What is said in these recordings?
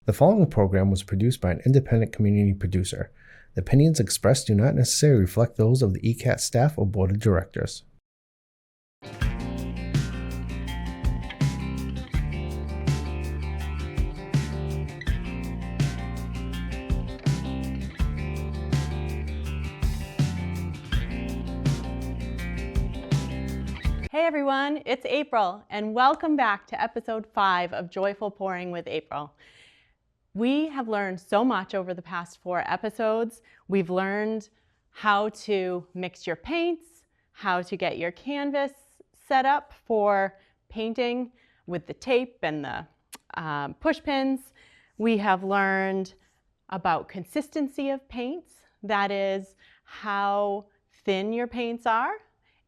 The following program was produced by an independent community producer. The opinions expressed do not necessarily reflect those of the ECAT staff or board of directors. Hey everyone, it's April, and welcome back to episode 5 of Joyful Pouring with April. We have learned so much over the past 4 episodes. We've learned how to mix your paints, how to get your canvas set up for painting with the tape and the push pins. We have learned about consistency of paints, that is how thin your paints are,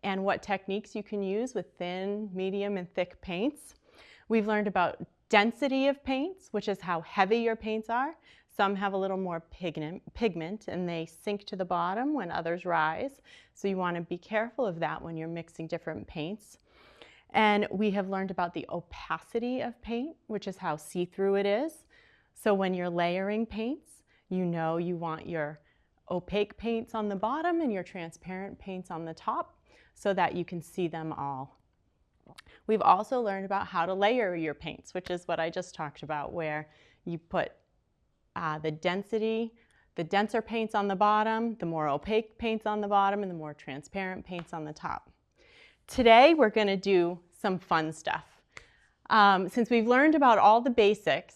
and what techniques you can use with thin, medium, and thick paints. We've learned about density of paints, which is how heavy your paints are. Some have a little more pigment and they sink to the bottom when others rise. So you want to be careful of that when you're mixing different paints. And we have learned about the opacity of paint, which is how see-through it is. So when you're layering paints, you know you want your opaque paints on the bottom and your transparent paints on the top, so that you can see them all. We've also learned about how to layer your paints, which is what I just talked about, where you put the denser paints on the bottom, the more opaque paints on the bottom, and the more transparent paints on the top. Today, we're going to do some fun stuff. Since we've learned about all the basics,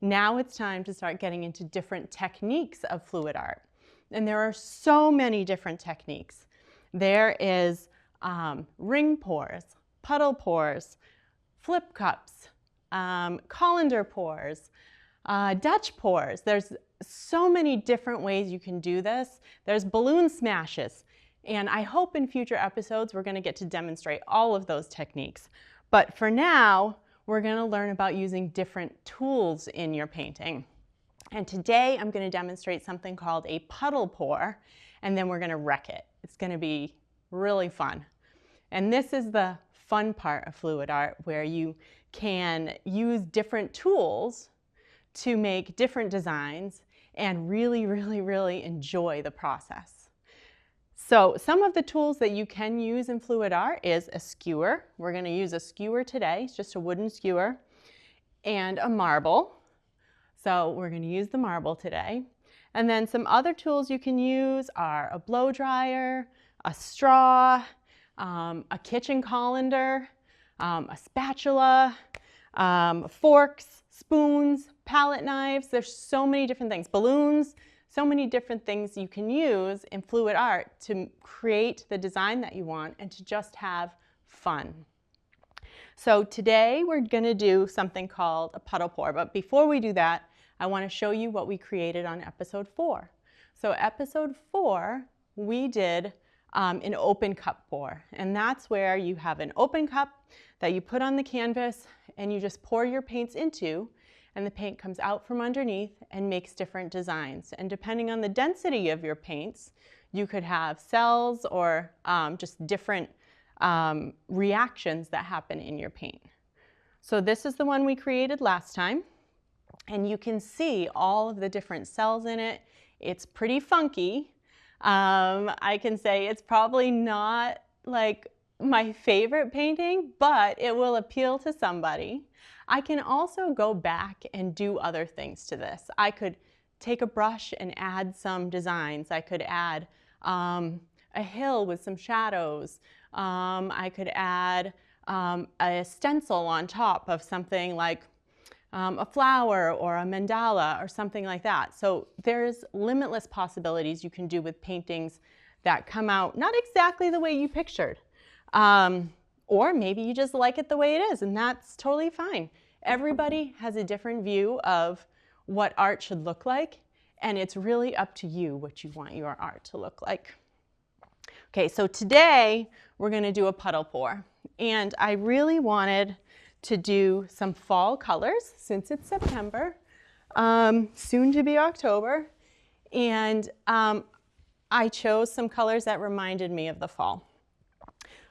now it's time to start getting into different techniques of fluid art. And there are so many different techniques. There is ring pours, puddle pours, flip cups, colander pours, Dutch pours. There's so many different ways you can do this. There's balloon smashes. And I hope in future episodes we're going to get to demonstrate all of those techniques. But for now, we're going to learn about using different tools in your painting. And today I'm going to demonstrate something called a puddle pour, and then we're going to wreck it. It's going to be really fun. And this is the fun part of fluid art, where you can use different tools to make different designs and really enjoy the process. So some of the tools that you can use in fluid art is a skewer. We're going to use a skewer today. It's just a wooden skewer, and a marble. So we're going to use the marble today. And then some other tools you can use are a blow dryer, a straw, a kitchen colander, a spatula, forks, spoons, palette knives. There's so many different things. Balloons, so many different things you can use in fluid art to create the design that you want and to just have fun. So today we're going to do something called a puddle pour. But before we do that, I want to show you what we created on episode 4. So episode 4, we did an open cup pour, and that's where you have an open cup that you put on the canvas and you just pour your paints into, and the paint comes out from underneath and makes different designs. And depending on the density of your paints, you could have cells or just different reactions that happen in your paint. So this is the one we created last time, and you can see all of the different cells in it. It's pretty funky. I can say it's probably not like my favorite painting, but it will appeal to somebody. I can also go back and do other things to this. I could take a brush and add some designs. I could add a hill with some shadows. I could add a stencil on top of something like a flower or a mandala or something like that. So there's limitless possibilities you can do with paintings that come out not exactly the way you pictured. Or maybe you just like it the way it is, and that's totally fine. Everybody has a different view of what art should look like, and it's really up to you what you want your art to look like. Okay, so today we're going to do a puddle pour, and I really wanted to do some fall colors since it's September, soon to be October, and I chose some colors that reminded me of the fall.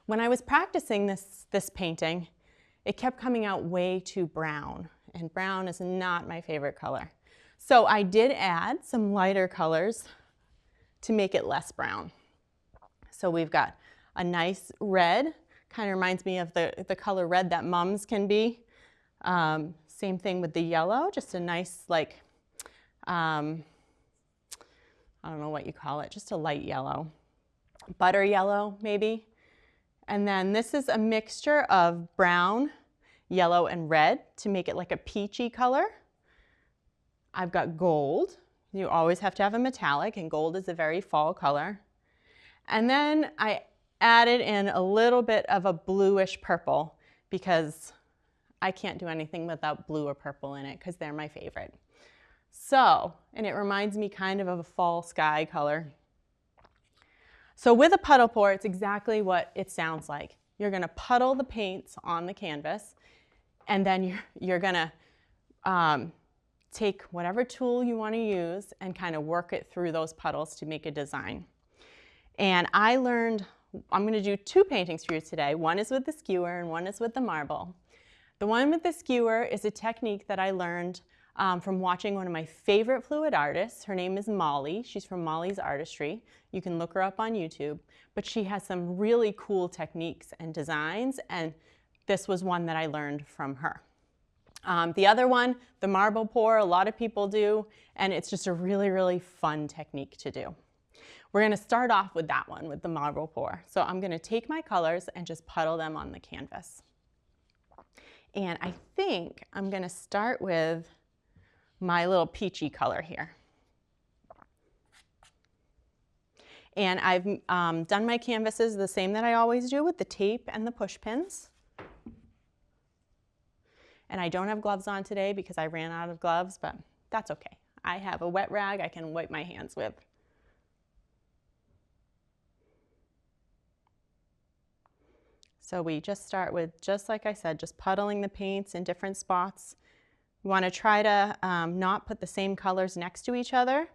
When I was practicing this painting, it kept coming out way too brown, and brown is not my favorite color. So I did add some lighter colors to make it less brown. So we've got a nice red, kind of reminds me of the color red that mums can be. Same thing with the yellow, just a nice, like, I don't know what you call it, just a light yellow. Butter yellow, maybe. And then this is a mixture of brown, yellow, and red to make it like a peachy color. I've got gold. You always have to have a metallic, and gold is a very fall color. And then I added in a little bit of a bluish purple because I can't do anything without blue or purple in it because they're my favorite. So, and it reminds me kind of a fall sky color. So with a puddle pour, it's exactly what it sounds like. You're going to puddle the paints on the canvas, and then you're going to take whatever tool you want to use and kind of work it through those puddles to make a design. And I learned, I'm going to do two paintings for you today. One is with the skewer and one is with the marble. The one with the skewer is a technique that I learned from watching one of my favorite fluid artists. Her name is Molly. She's from Molly's Artistry. You can look her up on YouTube. But she has some really cool techniques and designs, and this was one that I learned from her. The other one, the marble pour, a lot of people do, and it's just a really, really fun technique to do. We're going to start off with that one, with the marble pour. So I'm going to take my colors and just puddle them on the canvas. And I think I'm going to start with my little peachy color here. And I've done my canvases the same that I always do, with the tape and the push pins. And I don't have gloves on today because I ran out of gloves, but that's okay. I have a wet rag I can wipe my hands with. So we just start with, just like I said, just puddling the paints in different spots. You want to try to not put the same colors next to each other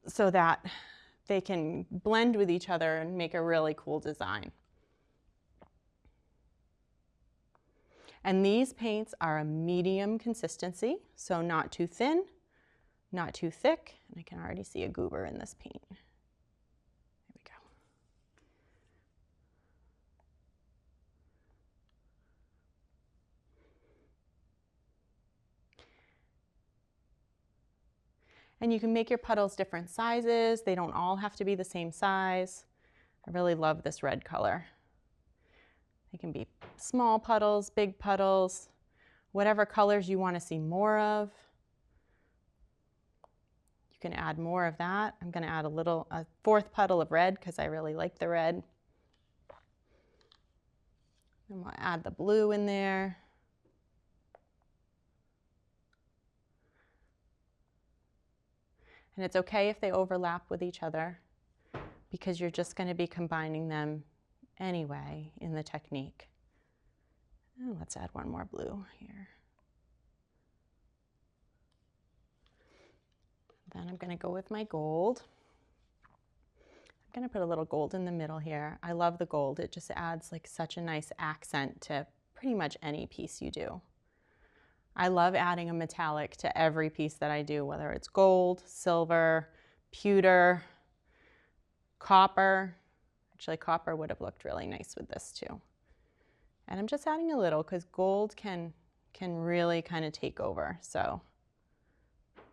so that they can blend with each other and make a really cool design. And these paints are a medium consistency, so not too thin, not too thick. And I can already see a goober in this paint. There we go. And you can make your puddles different sizes. They don't all have to be the same size. I really love this red color. They can be small puddles, big puddles, whatever colors you want to see more of. You can add more of that. I'm going to add a fourth puddle of red because I really like the red. And we'll add the blue in there. And it's okay if they overlap with each other because you're just going to be combining them anyway in the technique. And let's add one more blue here. Then I'm going to go with my gold. I'm going to put a little gold in the middle here. I love the gold. It just adds like such a nice accent to pretty much any piece you do. I love adding a metallic to every piece that I do, whether it's gold, silver, pewter, copper. Actually, copper would have looked really nice with this too. And I'm just adding a little because gold can really kind of take over. So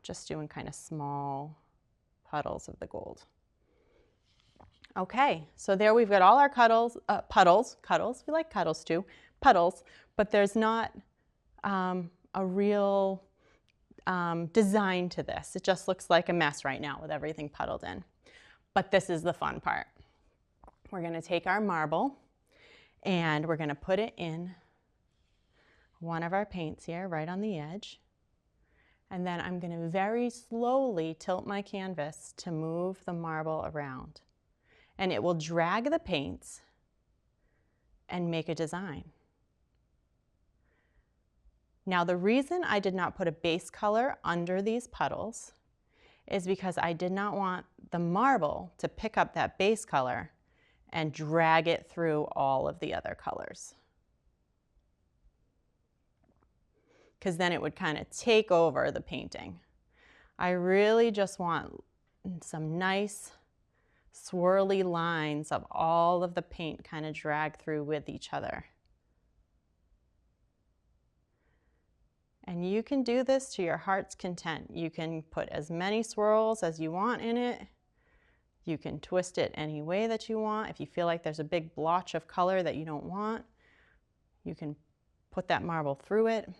just doing kind of small puddles of the gold. Okay, so there we've got all our puddles, we like cuddles too, puddles, but there's not a real design to this. It just looks like a mess right now with everything puddled in. But this is the fun part. We're going to take our marble and we're going to put it in one of our paints here, right on the edge. And then I'm going to very slowly tilt my canvas to move the marble around. And it will drag the paints and make a design. Now, the reason I did not put a base color under these puddles is because I did not want the marble to pick up that base color and drag it through all of the other colors. because then it would kind of take over the painting. I really just want some nice swirly lines of all of the paint kind of drag through with each other. And you can do this to your heart's content. You can put as many swirls as you want in it. You can twist it any way that you want. If you feel like there's a big blotch of color that you don't want, you can put that marble through it.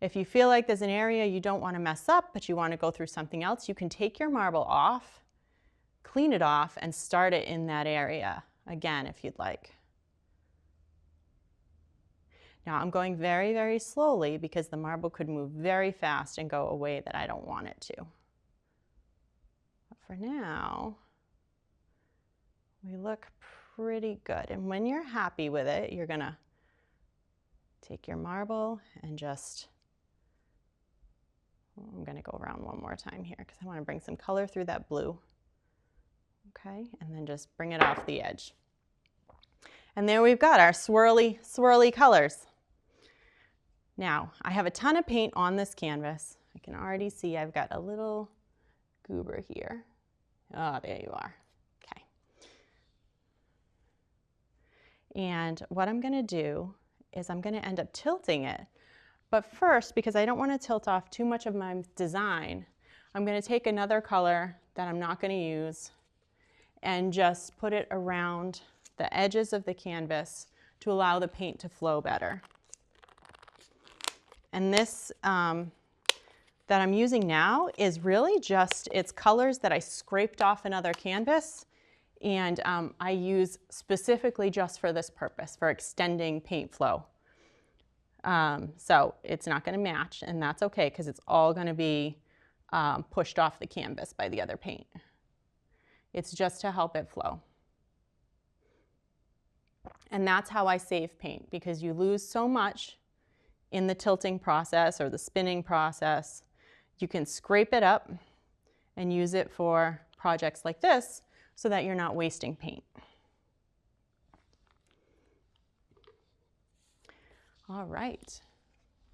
If you feel like there's an area you don't want to mess up, but you want to go through something else, you can take your marble off, clean it off, and start it in that area again if you'd like. Now I'm going very, very slowly because the marble could move very fast and go a way that I don't want it to. But for now, we look pretty good. And when you're happy with it, you're gonna take your marble and just, I'm gonna go around one more time here because I want to bring some color through that blue. Okay, and then just bring it off the edge. And there we've got our swirly, swirly colors. Now, I have a ton of paint on this canvas. I can already see I've got a little goober here. Oh, there you are. Okay. And what I'm going to do is I'm going to end up tilting it. But first, because I don't want to tilt off too much of my design, I'm going to take another color that I'm not going to use and just put it around the edges of the canvas to allow the paint to flow better. And this that I'm using now is really just, it's colors that I scraped off another canvas, and I use specifically just for this purpose, for extending paint flow. So it's not going to match, and that's okay because it's all going to be pushed off the canvas by the other paint. It's just to help it flow. And that's how I save paint, because you lose so much in the tilting process or the spinning process. You can scrape it up and use it for projects like this so that you're not wasting paint. All right,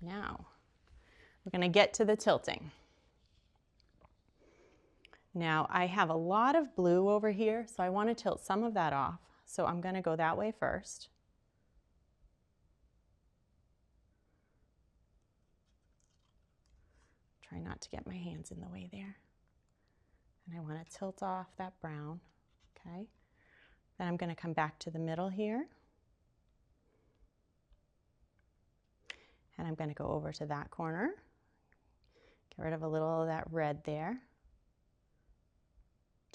now we're going to get to the tilting. Now I have a lot of blue over here, so I want to tilt some of that off. So I'm going to go that way first. Try not to get my hands in the way there. And I want to tilt off that brown, okay? Then I'm going to come back to the middle here. And I'm going to go over to that corner. Get rid of a little of that red there.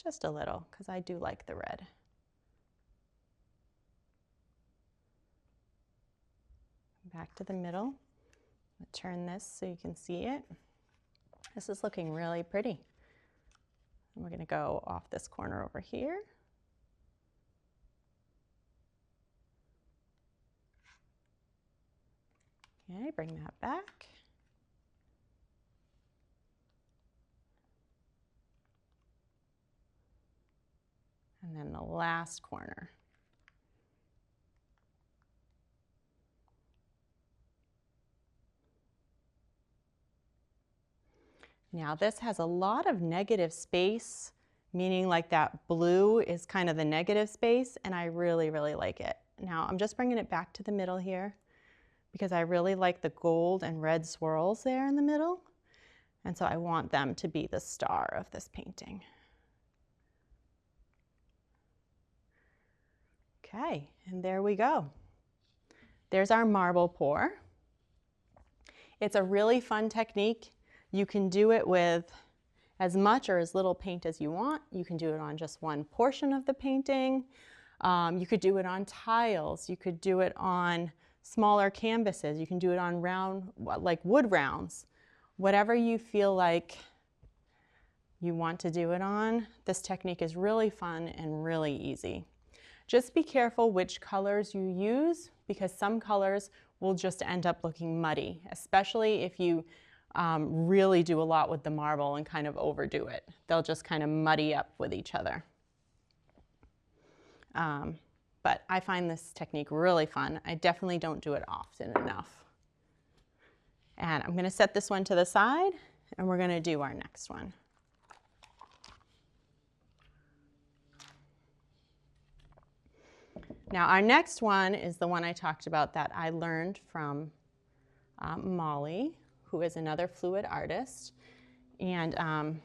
Just a little, because I do like the red. Back to the middle. I'll turn this so you can see it. This is looking really pretty. And we're going to go off this corner over here. Okay, bring that back. And then the last corner. Now this has a lot of negative space, meaning like that blue is kind of the negative space, and I really, really like it. Now I'm just bringing it back to the middle here because I really like the gold and red swirls there in the middle, and so I want them to be the star of this painting. Okay, and there we go. There's our marble pour. It's a really fun technique. You can do it with as much or as little paint as you want. You can do it on just one portion of the painting. You could do it on tiles. You could do it on smaller canvases. You can do it on round, like wood rounds. Whatever you feel like you want to do it on, this technique is really fun and really easy. Just be careful which colors you use, because some colors will just end up looking muddy, especially if you really do a lot with the marble and kind of overdo it. They'll just kind of muddy up with each other. But I find this technique really fun. I definitely don't do it often enough. And I'm going to set this one to the side, and we're going to do our next one. Now our next one is the one I talked about that I learned from Molly, who is another fluid artist. And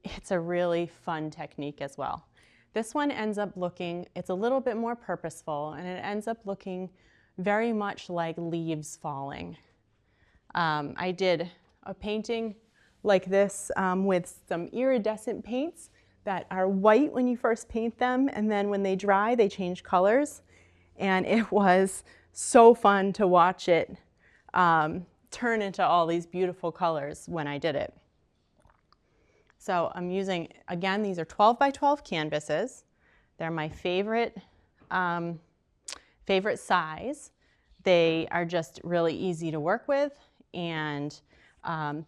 it's a really fun technique as well. This one ends up looking, it's a little bit more purposeful, and it ends up looking very much like leaves falling. I did a painting like this with some iridescent paints that are white when you first paint them, and then when they dry, they change colors. And it was so fun to watch it turn into all these beautiful colors when I did it. So I'm using, again, these are 12 by 12 canvases. They're my favorite size. They are just really easy to work with, and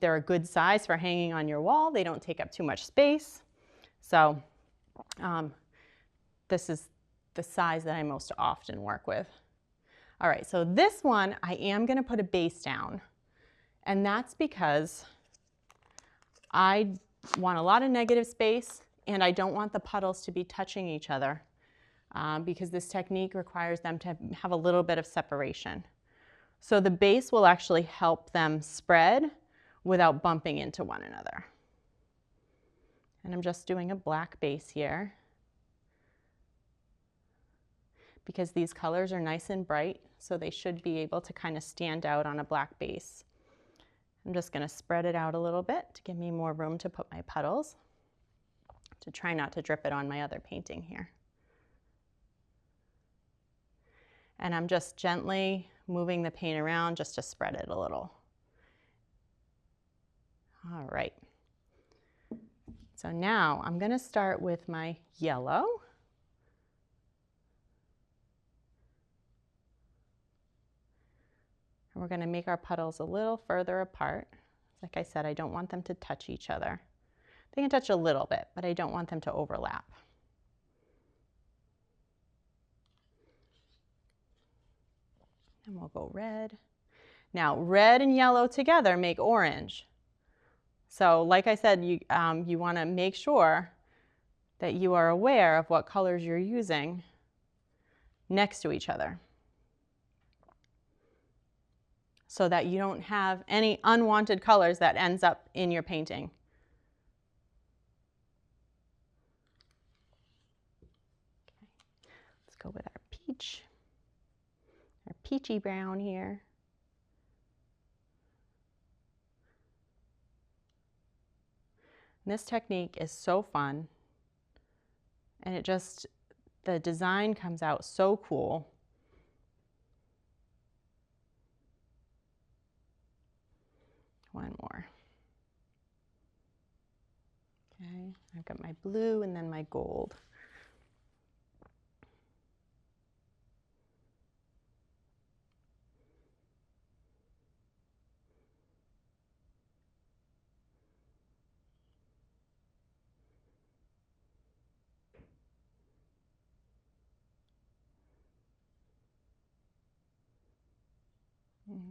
they're a good size for hanging on your wall. They don't take up too much space. So this is the size that I most often work with. All right, so this one, I am going to put a base down, and that's because I want a lot of negative space, and I don't want the puddles to be touching each other because this technique requires them to have a little bit of separation. So the base will actually help them spread without bumping into one another. And I'm just doing a black base here because these colors are nice and bright, so they should be able to kind of stand out on a black base. I'm just going to spread it out a little bit to give me more room to put my puddles, to try not to drip it on my other painting here. And I'm just gently moving the paint around just to spread it a little. All right. So now I'm going to start with my yellow. And we're going to make our puddles a little further apart. Like I said, I don't want them to touch each other. They can touch a little bit, but I don't want them to overlap. And we'll go red. Now, red and yellow together make orange. So like I said, you want to make sure that you are aware of what colors you're using next to each other so that you don't have any unwanted colors that ends up in your painting. Okay. Let's go with our peach, our peachy brown here. And this technique is so fun, and it just, the design comes out so cool. One more. Okay, I've got my blue and then my gold.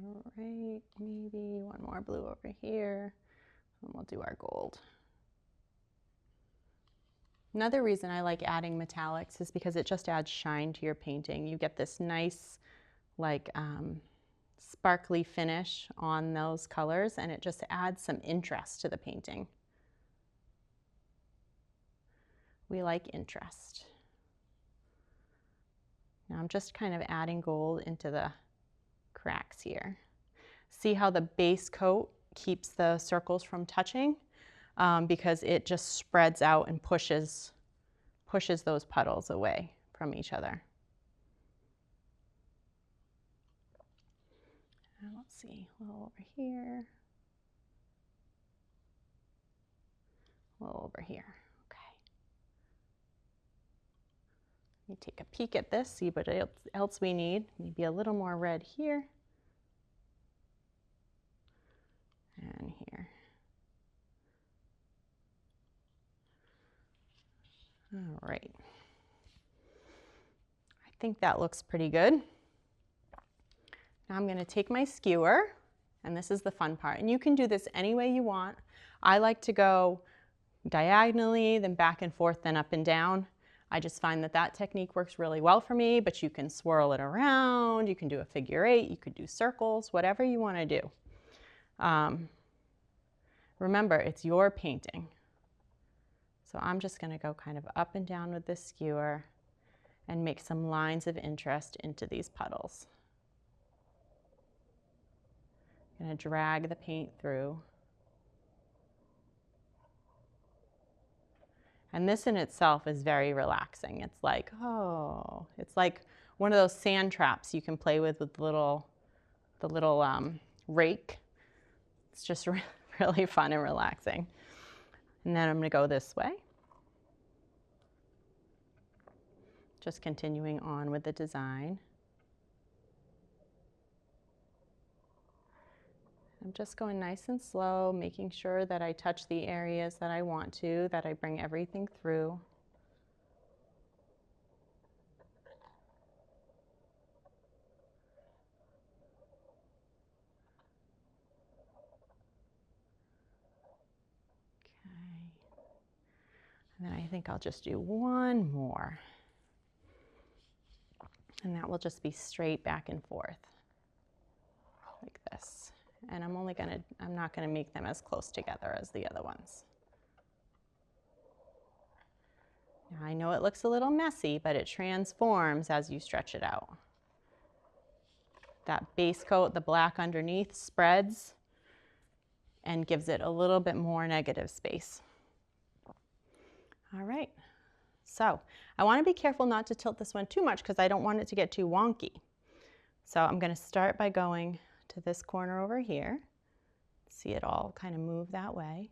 All right, maybe one more blue over here, and we'll do our gold. Another reason I like adding metallics is because it just adds shine to your painting. You get this nice, like, sparkly finish on those colors, and it just adds some interest to the painting. We like interest. Now I'm just kind of adding gold into the cracks here. See how the base coat keeps the circles from touching because it just spreads out and pushes those puddles away from each other. And let's see, a little over here, a little over here. Okay. Let me take a peek at this, see what else we need. Maybe a little more red here. And here. All right. I think that looks pretty good. Now I'm going to take my skewer And this is the fun part. And you can do this any way you want. I like to go diagonally, then back and forth, then up and down. I just find that that technique works really well for me, but you can swirl it around, you can do a figure 8, you could do circles, whatever you want to do. Remember, it's your painting. So I'm just going to go kind of up and down with this skewer and make some lines of interest into these puddles. I'm going to drag the paint through. And this in itself is very relaxing. It's like, oh, it's like one of those sand traps you can play with the little rake. It's just really fun and relaxing. And then I'm going to go this way. Just continuing on with the design. I'm just going nice and slow, making sure that I touch the areas that I want to, that I bring everything through. Okay. And then I think I'll just do one more. And that will just be straight back and forth, like this. And I'm not gonna make them as close together as the other ones. Now I know it looks a little messy, but it transforms as you stretch it out. That base coat, the black underneath, spreads and gives it a little bit more negative space. All right, so I wanna be careful not to tilt this one too much because I don't want it to get too wonky. So I'm gonna start by going to this corner over here. See it all kind of move that way.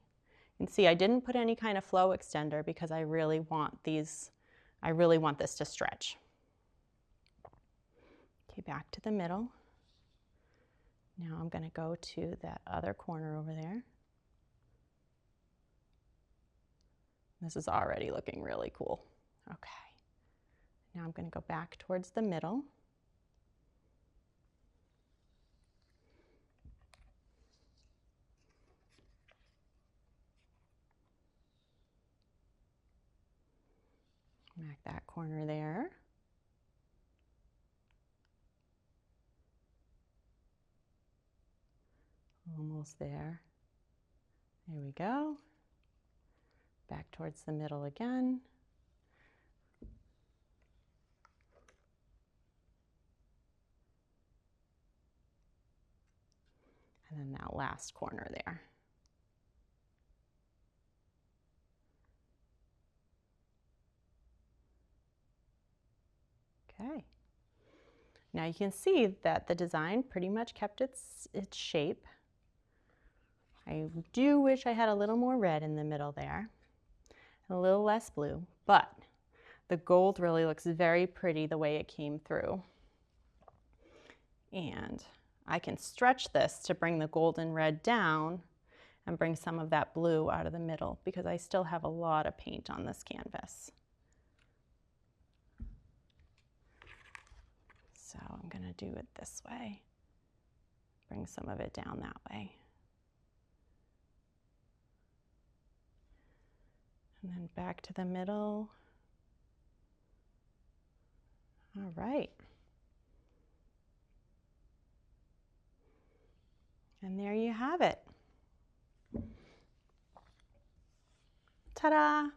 You can see I didn't put any kind of flow extender because I really want this to stretch. Okay, back to the middle. Now I'm going to go to that other corner over there. This is already looking really cool. Okay, now I'm going to go back towards the middle. Back that corner there. Almost there. There we go. Back towards the middle again. And then that last corner there. Okay. Now you can see that the design pretty much kept its shape. I do wish I had a little more red in the middle there, and a little less blue, but the gold really looks very pretty the way it came through. And I can stretch this to bring the golden red down and bring some of that blue out of the middle because I still have a lot of paint on this canvas. So I'm going to do it this way. Bring some of it down that way. And then back to the middle. All right. And there you have it. Ta-da!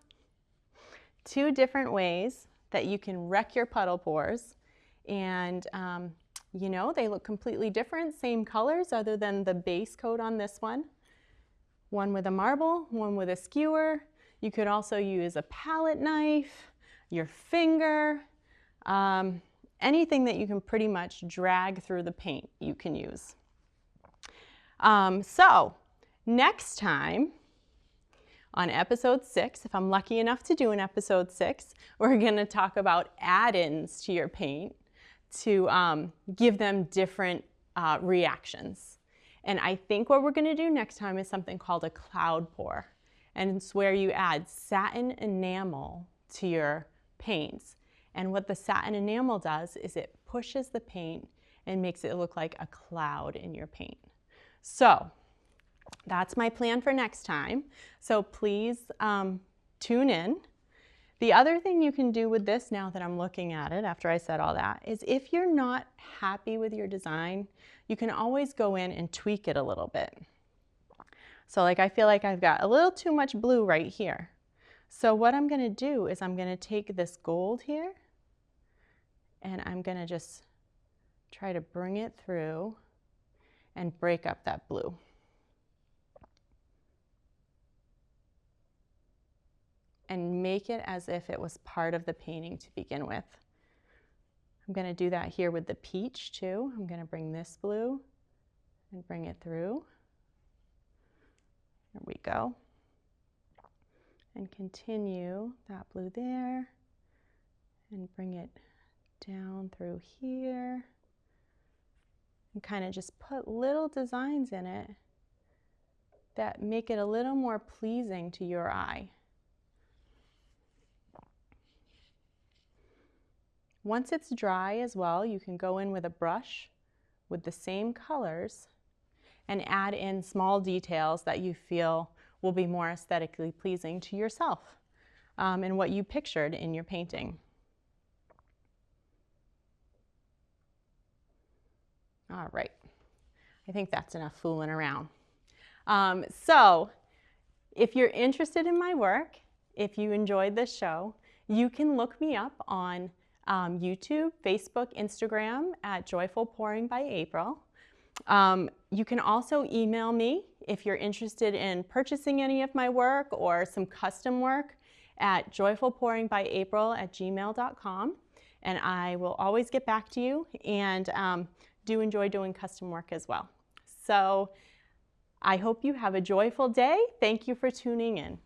2 different ways that you can wreck your puddle pours. And you know, they look completely different, same colors other than the base coat on this one. One with a marble, one with a skewer. You could also use a palette knife, your finger, anything that you can pretty much drag through the paint you can use. So next time on episode 6, if I'm lucky enough to do an episode 6, we're going to talk about add-ins to your paint to give them different reactions. And I think what we're going to do next time is something called a cloud pour. And it's where you add satin enamel to your paints. And what the satin enamel does is it pushes the paint and makes it look like a cloud in your paint. So that's my plan for next time. So please tune in. The other thing you can do with this, now that I'm looking at it after I said all that, is if you're not happy with your design, you can always go in and tweak it a little bit. So like I feel like I've got a little too much blue right here. So what I'm going to do is I'm going to take this gold here and I'm going to just try to bring it through and break up that blue. And make it as if it was part of the painting to begin with. I'm going to do that here with the peach too. I'm going to bring this blue and bring it through. There we go. And continue that blue there and bring it down through here. And kind of just put little designs in it that make it a little more pleasing to your eye. Once it's dry as well, you can go in with a brush with the same colors and add in small details that you feel will be more aesthetically pleasing to yourself and what you pictured in your painting. All right, I think that's enough fooling around. So if you're interested in my work, if you enjoyed this show, you can look me up on YouTube, Facebook, Instagram at Joyful Pouring by April. You can also email me if you're interested in purchasing any of my work or some custom work at joyfulpouringbyApril@gmail.com, and I will always get back to you, and do enjoy doing custom work as well. So I hope you have a joyful day. Thank you for tuning in.